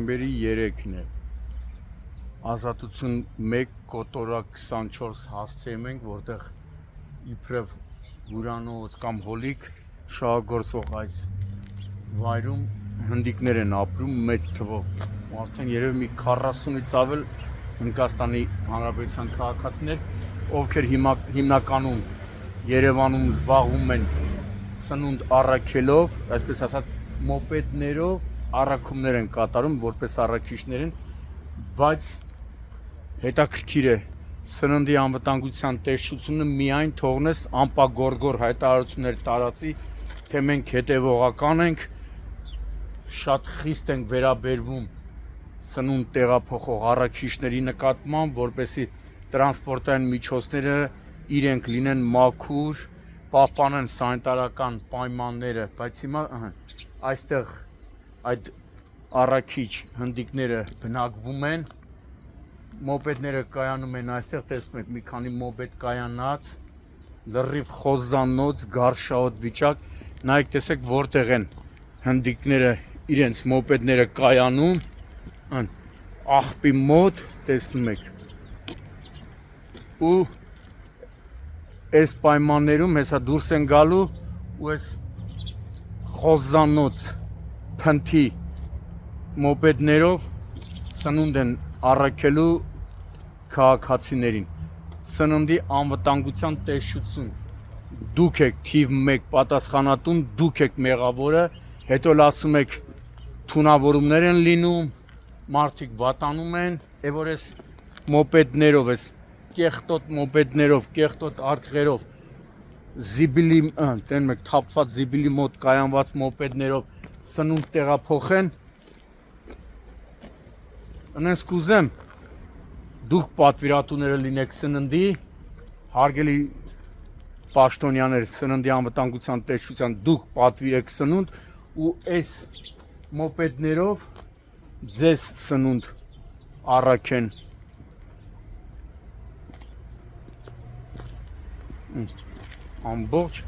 Նոյեմբերի 3-ն է։ Ազատություն 1 կոտորակ 24 հասցեում ենք, որտեղ իբրև հյուրանոց կամ հոլիկ շահագործող այս վայրում հնդիկներ են ապրում մեծ թվով։ Արդեն երևի մի 40-ից ավել Հնդկաստանի Հանրապետության քաղաքացիներ, ովքեր հիմնականում Երևանում զբաղվում են սնունդ առաքելով, այսպես ասած մոպեդներով առաքումներ են կատարում որպես առաքիչներ են, բայց հետաքրքիր է սննդի անվտանգության տեսչությունը միայն թողնես անպագորգոր հայտարարություններ տարածի, թե մենք հետևողական ենք, շատ խիստ ենք վերաբերվում սնունդ տեղափոխող առաքիչների նկատմամբ, որպեսզի տրանսպորտային միջոցները իրենք լինեն մաքուր, պահպանեն սանիտարական պայմանները, բայց հիմա այստեղ այդ առաքիչ հնդիկները բնակվում են, մոպեդները կայանում են այստեղ, տեսնում եք մի քանի մոպեդ կայանած, լրիվ խոզանոց, գարշաոտ վիճակ, նայեք տեսեք որտեղ են հնդիկները իրենց մոպեդները կայանում, աղբի մոտ, տեսնում եք, ու այս պայմաններում հեսա դուրս են գալու ու այս խոզանոց փնթի մոպեդներով սնունդ են առաքելու քաղաքացիներին։ Սննդի անվտանգության տեսչություն, դուք եք թիվ 1 պատասխանատուն, դուք եք մեղավորը, հետո ասում եք թունավորումներ են լինում, մարդիկ վատանում են, որ այս մոպեդներով, այս կեղտոտ մոպեդներով, կեղտոտ արկղերով, զիբիլի, տենում եք թափված զիբիլի մոտ կայանված մոպեդներով սնունդ տեղափոխեն, ընենց կուզեմ, դուք պատվիրատուները լինեք սննդի, հարգելի պաշտոնյաներ, սննդի անվտանգության տեսչության, դուք պատվիրեք սնունդ ու այս մոպեդներով ձեզ սնունդ առաքեն։ Ամբողջ